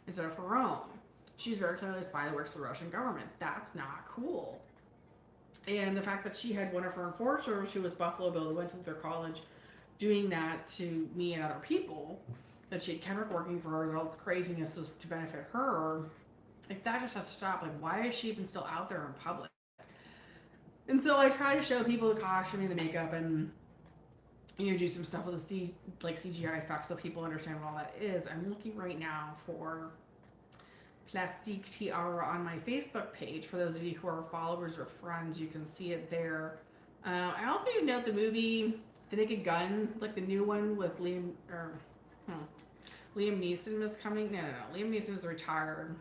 instead of her own. She's very clearly a spy that works for the Russian government. That's not cool. And the fact that she had one of her enforcers, who was Buffalo Bill, who went to their college, doing that to me and other people, that she had Kendrick working for her, and all this craziness was to benefit her. That just has to stop. Why is she even still out there in public? And so I try to show people the costume and the makeup and do some stuff with the CGI effects so people understand what all that is. I'm looking right now for Plastique Tiara on my Facebook page. For those of you who are followers or friends, you can see it there. I also need to note the movie The Naked Gun, the new one with Liam Neeson is coming. No. Liam Neeson is retired.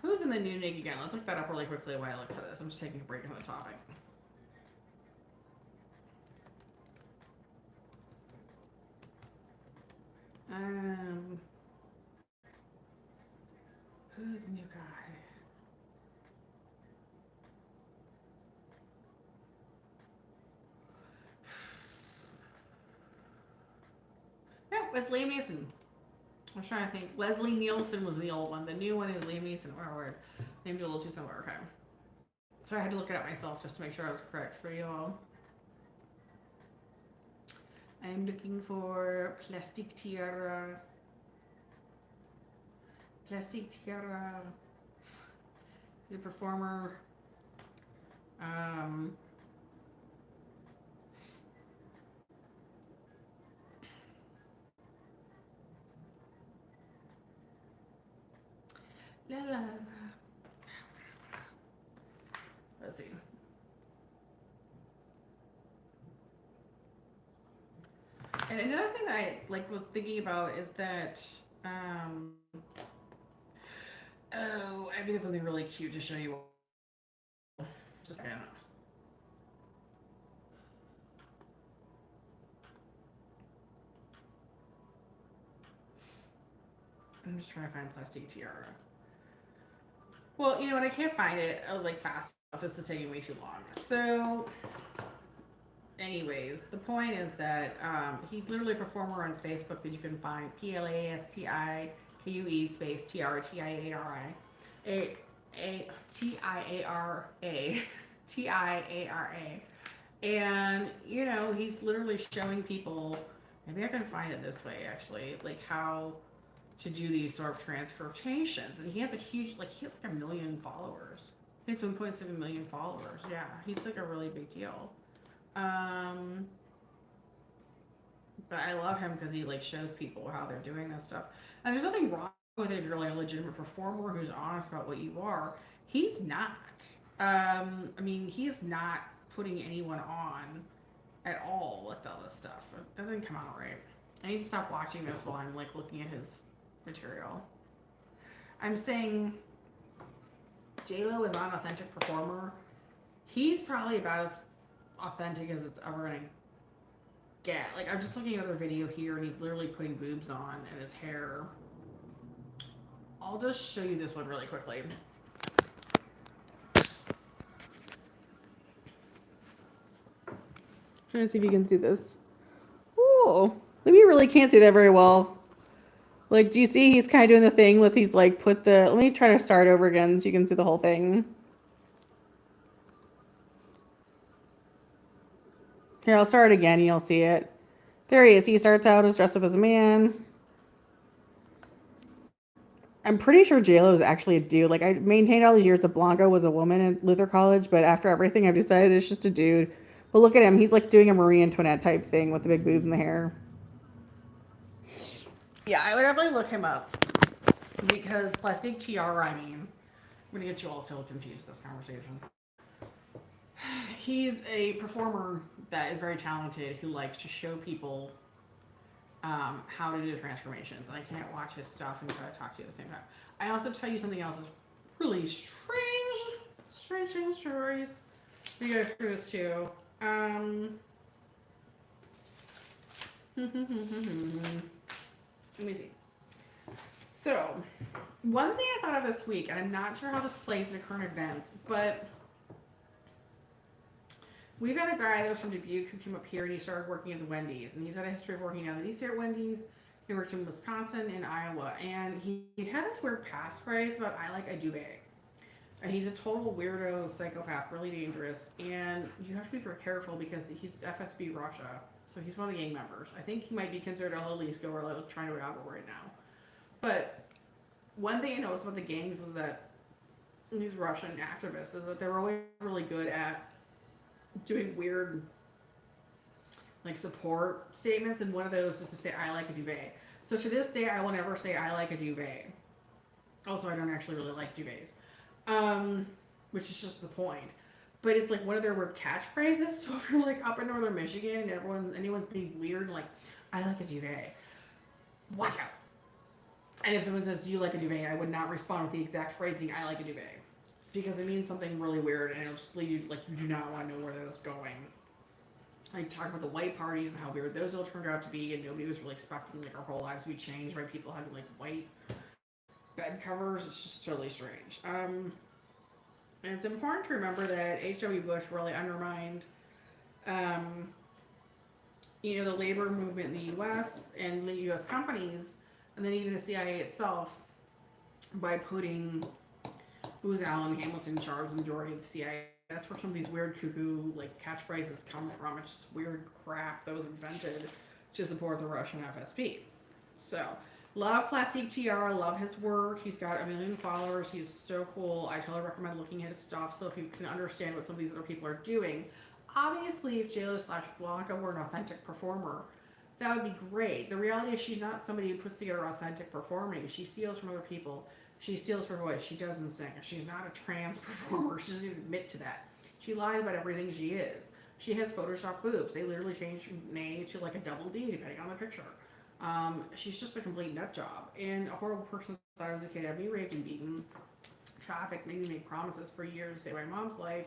Who's in the new Naked Gun? Let's look that up really quickly while I look for this. I'm just taking a break from the topic. Who's the new guy? No, it's Liam Neeson. I'm trying to think. Leslie Nielsen was the old one. The new one is Liam Neeson. Oh, word. Named a little too similar. Okay. So I had to look it up myself just to make sure I was correct for you all. I'm looking for Plastique Tiara. Plastique Tiara. The performer. La la la. Let's see. And another thing that I like was thinking about is that oh, I think it's something really cute to show you. Just a second. I'm just trying to find plastic tiara. Well, you know what? I can't find it like fast enough. This is taking way too long. So, anyways, the point is that he's literally a performer on Facebook that you can find. PLASTIKUE space TRTIARI. TIARA. TIARA. And, you know, he's literally showing people, maybe I can find it this way actually, like how to do these sort of transformations. And he has a huge, like, he has like 1 million followers. He has 1.7 million followers. Yeah, he's like a really big deal. But I love him because he like shows people how they're doing this stuff. And there's nothing wrong with it if you're like a legitimate performer who's honest about what you are. He's not. I mean, he's not putting anyone on at all with all this stuff. That didn't come out right. I need to stop watching this while I'm like looking at his material. I'm saying J-Lo is not an authentic performer. He's probably about as authentic as it's ever gonna get. Like, I'm just looking at another video here and he's literally putting boobs on and his hair. I'll just show you this one really quickly. Trying to see if you can see this. Ooh, maybe you really can't see that very well. Like, do you see he's kind of doing the thing with he's like put the, let me try to start over again so you can see the whole thing. Here, I'll start again and you'll see it. There he is. He starts out as dressed up as a man. I'm pretty sure JLo is actually a dude. Like, I maintained all these years that Blanca was a woman at Luther College, but after everything, I've decided it's just a dude. But look at him. He's like doing a Marie Antoinette type thing with the big boobs and the hair. Yeah, I would definitely look him up. Because plastic tiara, I mean, I'm going to get you all so confused with this conversation. He's a performer that is very talented who likes to show people how to do transformations. And I can't watch his stuff and try to talk to you at the same time. I also tell you something else that's really strange stories. We go through this too. Let me see. So, one thing I thought of this week, and I'm not sure how this plays into current events, but we've had a guy that was from Dubuque who came up here and he started working at the Wendy's. And he's had a history of working down the east at Wendy's. He worked in Wisconsin and Iowa. And he had this weird passphrase about I like a duvet. And he's a total weirdo, psychopath, really dangerous. And you have to be very careful because he's FSB Russia. So he's one of the gang members. I think he might be considered a Jalisco or like trying to rebel right now. But one thing I noticed about the gangs is that these Russian activists is that they're always really good at doing weird like support statements, and one of those is to say I like a duvet. So to this day I will never say I like a duvet. Also, I don't actually really like duvets. Which is just the point. But it's like one of their weird catchphrases. So if you're like up in northern Michigan and anyone's being weird like I like a duvet, wow. And if someone says do you like a duvet, I would not respond with the exact phrasing I like a duvet. Because it means something really weird and it'll just lead you, like, you do not want to know where that's going. Like, talk about the white parties and how weird those all turned out to be, and nobody was really expecting, like, our whole lives to be changed by people having, like, white bed covers. It's just totally strange. And it's important to remember that H.W. Bush really undermined, you know, the labor movement in the U.S. and the U.S. companies, and then even the CIA itself, by putting Booz Allen Hamilton in charge of the majority of the CIA. That's where some of these weird cuckoo like catchphrases come from. It's just weird crap that was invented to support the Russian FSB. So, love Plastic Tiara, love his work. He's got 1 million followers. He's so cool. I totally recommend looking at his stuff. So if you can understand what some of these other people are doing, obviously if JLo/Blanca were an authentic performer, that would be great. The reality is she's not somebody who puts together authentic performing. She steals from other people. She steals her voice. She doesn't sing. She's not a trans performer. She doesn't even admit to that. She lies about everything she is. She has Photoshop boobs. They literally changed Nay to like a double D depending on the picture. She's just a complete nut job and a horrible person that I was a kid. I'd be raped and beaten, trafficked, made me make promises for years to save my mom's life,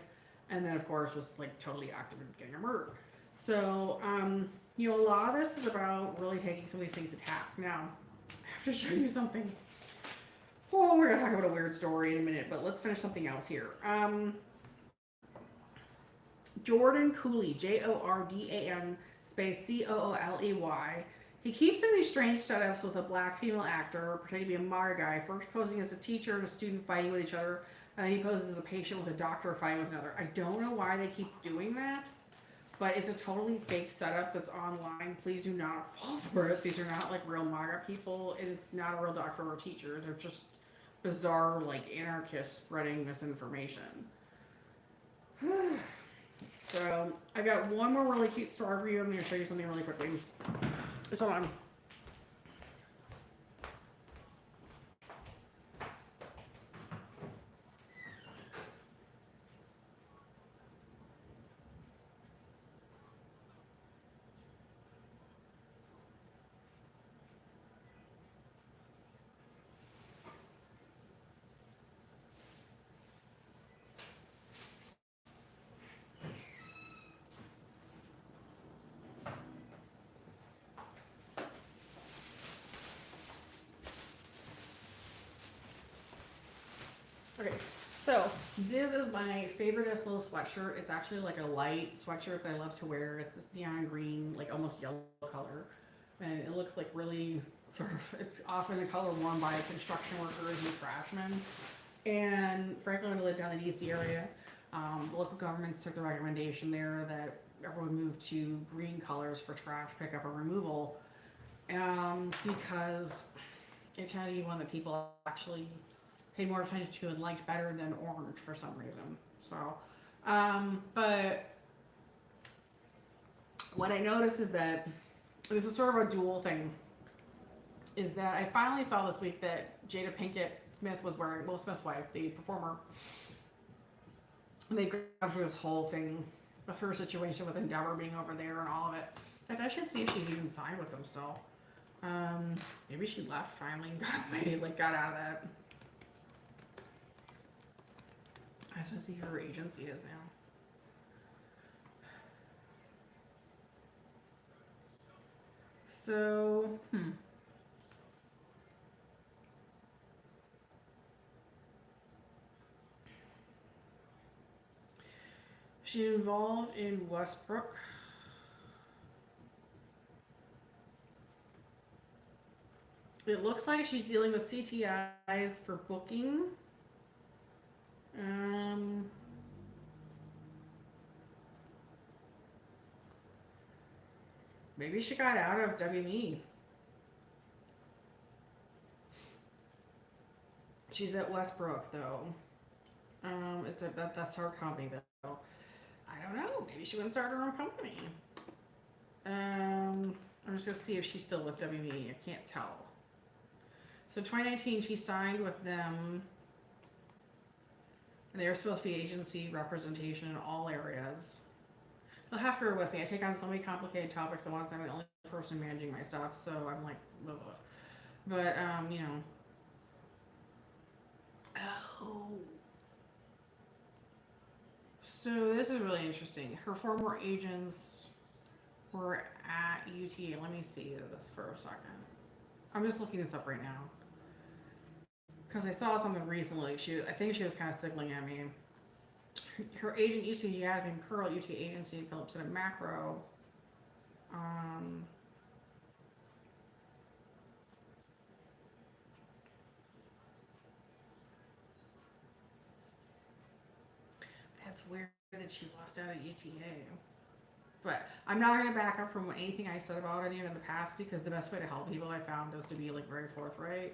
and then of course was like totally active in getting her murdered. So, you know, a lot of this is about really taking some of these things to task. Now, I have to show you something. Oh, we're gonna talk about a weird story in a minute, but let's finish something else here. Jordan Cooley, Jordan space Cooley. He keeps doing these strange setups with a black female actor pretending to be a Maori guy, first posing as a teacher and a student fighting with each other, and then he poses as a patient with a doctor fighting with another. I don't know why they keep doing that, but it's a totally fake setup that's online. Please do not fall for it. These are not like real MAGA people, and it's not a real doctor or teacher. They're just bizarre, like anarchists spreading misinformation. So I got one more really cute story for you. I'm going to show you something really quickly. Just hold on. Okay, so this is my favoriteest little sweatshirt. It's actually like a light sweatshirt that I love to wear. It's this neon green, like almost yellow color. And it looks like really sort of, it's often a color worn by construction workers and trashmen. And frankly, when I lived down in the DC area, the local governments took the recommendation there that everyone moved to green colors for trash pickup and removal. Because it tended to be one that people actually paid more attention to and liked better than orange for some reason. So, but what I noticed is that this is sort of a dual thing. Is that I finally saw this week that Jada Pinkett Smith was wearing Will Smith's wife, the performer. And they've gone through this whole thing with her situation with Endeavor being over there and all of it. In fact, I should see if she's even signed with them still. Maybe she left finally and got away, like got out of that. I just want to see who her agency is now. So, She's involved in Westbrook. It looks like she's dealing with CTIs for booking. Maybe she got out of WME. She's at Westbrook though. That's her company though. I don't know. Maybe she went and started her own company. I'm just gonna see if she's still with WME. I can't tell. So 2019, she signed with them. And they were supposed to be agency representation in all areas. You'll have to bear with me. I take on so many complicated topics at once. I'm the only person managing my stuff, so I'm like, blah, blah. But you know. Oh. So this is really interesting. Her former agents were at UTA. Let me see this for a second. I'm just looking this up right now. Because I saw something recently. I think she was kind of signaling at me. Her agent used to be Yasmin Curl, UTA agency, Phillips and Macro. That's weird that she lost out at UTA. But I'm not going to back up from anything I said about any of it in the past because the best way to help people I found is to be like very forthright.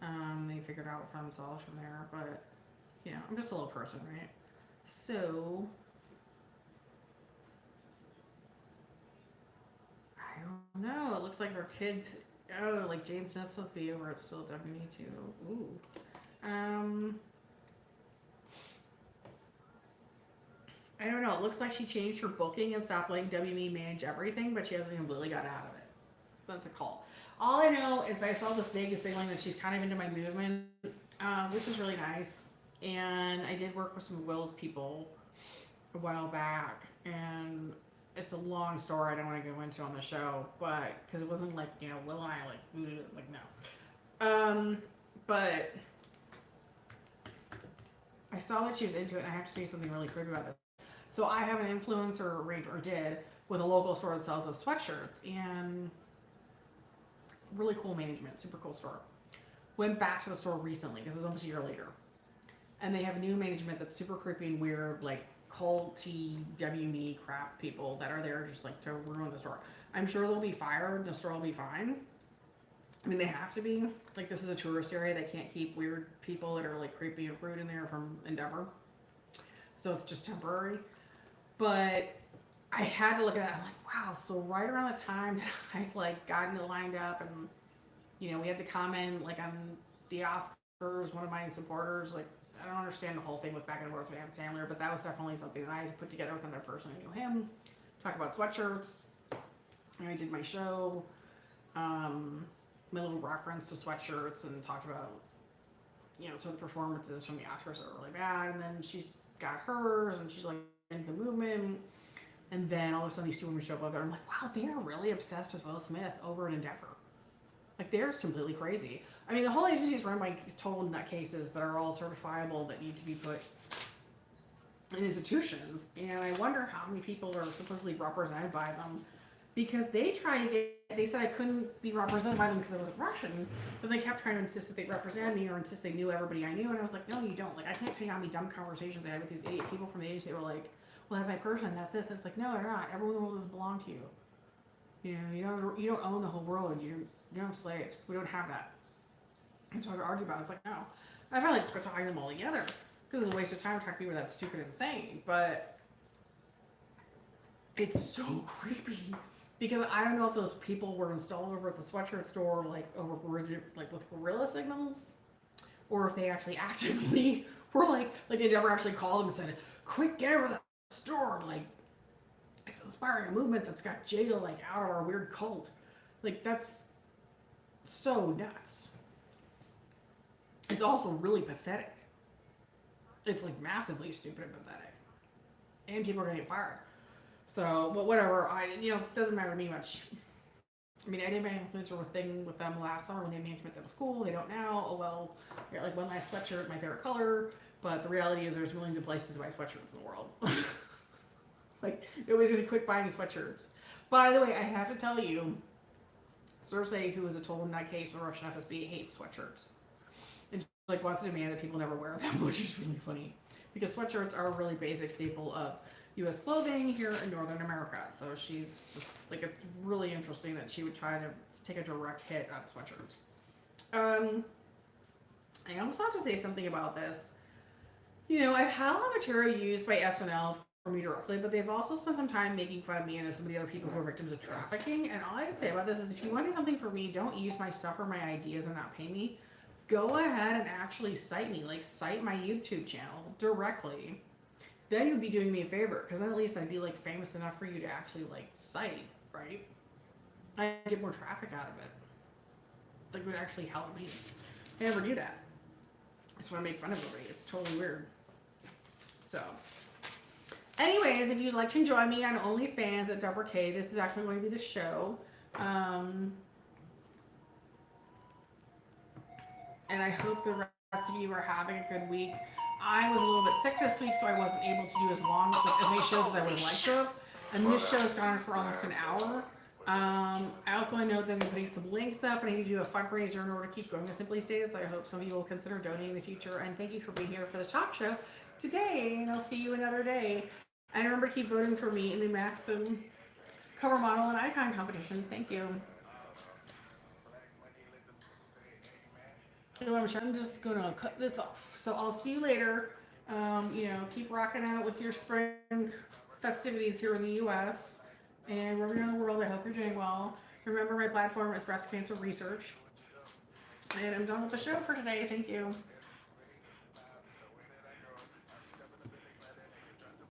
They figured out for themselves from there, but you know, I'm just a little person, right? So I don't know. It looks like her kid. Oh, like Jane Smith's supposed to be over. It's still WME too. Ooh. I don't know. It looks like she changed her booking and stopped letting WME manage everything, but she hasn't completely got out of it. That's a call. All I know is I saw this Vegas signaling that she's kind of into my movement, which is really nice. And I did work with some Will's people a while back, and it's a long story I don't want to go into on the show, but because it wasn't like Will and I like booted it, like no. But I saw that she was into it, and I have to tell you something really creepy about this. So I have an influencer arranged, or did, with a local store that sells those sweatshirts, and really cool management, super cool store. Went back to the store recently because it's almost a year later, and they have new management that's super creepy and weird, like culty WME crap people that are there just like to ruin the store. I'm sure they'll be fired. The store will be fine. I mean, they have to be. Like, this is a tourist area. They can't keep weird people that are like creepy and rude in there from Endeavor. So it's just temporary. But I had to look at that. I'm like, wow. So right around the time that I've like gotten it lined up, and we had the comment like on the Oscars. One of my supporters, like, I don't understand the whole thing with back and forth with Adam Sandler, but that was definitely something that I put together with another person who knew him. Talk about sweatshirts. And I did my show. My little reference to sweatshirts, and talked about some of the performances from the Oscars that were really bad, and then she's got hers, and she's like into the movement, and then all of a sudden these two women show up there. I'm like, wow, they are really obsessed with Will Smith over at Endeavor. Like, they're completely crazy. I mean, the whole agency is run by total nutcases that are all certifiable that need to be put in institutions, and I wonder how many people are supposedly represented by them, because they said I couldn't be represented by them because I wasn't Russian, but they kept trying to insist that they represented me or insist they knew everybody I knew, and I was like, no, you don't. Like, I can't tell you how many dumb conversations I had with these idiot people from the agency. They were like, well, that's my person, that's this. And it's like, no, they're not. Everyone will just belong to you. You don't own the whole world. You don't have slaves. We don't have that. And so I would argue about it. It's like, no. I finally just quit talking to them all together because it's a waste of time to talk to people that's stupid and insane. But it's so creepy. Because I don't know if those people were installed over at the sweatshirt store, like with gorilla signals, or if they actually actively were like they never actually called them and said, "Quick, get over the store!" Like, it's inspiring a movement that's got Jada like out of our weird cult. Like, that's so nuts. It's also really pathetic. It's like massively stupid and pathetic, and people are gonna get fired. So, but whatever, it doesn't matter to me much. I mean, I did my influencer thing with them last summer when they had management that was cool. They don't now. Oh well, I got like one last sweatshirt, my favorite color. But the reality is there's millions of places to buy sweatshirts in the world. Like, nobody's gonna quit buying sweatshirts. By the way, I have to tell you, Cersei, who is a total nutcase for Russian FSB, hates sweatshirts. And she like wants to demand that people never wear them, which is really funny. Because sweatshirts are a really basic staple of U.S. clothing here in Northern America. So she's just like, it's really interesting that she would try to take a direct hit on sweatshirts. I also have to say something about this. I've had a lot of material used by SNL for me directly, but they've also spent some time making fun of me and some of the other people who are victims of trafficking. And all I have to say about this is, if you want to do something for me, don't use my stuff or my ideas and not pay me. Go ahead and actually cite me, like cite my YouTube channel directly. Then you'd be doing me a favor, because then at least I'd be like famous enough for you to actually like cite, right? I'd get more traffic out of it. Like, it would actually help me. I never do that. I just want to make fun of everybody. It's totally weird. So, anyways, if you'd like to join me on OnlyFans at Deborah K, this is actually going to be the show. And I hope the rest of you are having a good week. I was a little bit sick this week, so I wasn't able to do as many shows as I would like to have. And this show's gone for almost an hour. I also know that I'm putting some links up, and I need to do a fundraiser in order to keep going to Simply Stated, so I hope some of you will consider donating in the future. And thank you for being here for the talk show today, and I'll see you another day. And remember to keep voting for me in the Maxim cover model and icon competition. Thank you. So I'm just gonna cut this off. So I'll see you later. Keep rocking out with your spring festivities here in the U.S. and wherever you're in the world. I hope you're doing well. Remember, my platform is breast cancer research. And I'm done with the show for today. Thank you.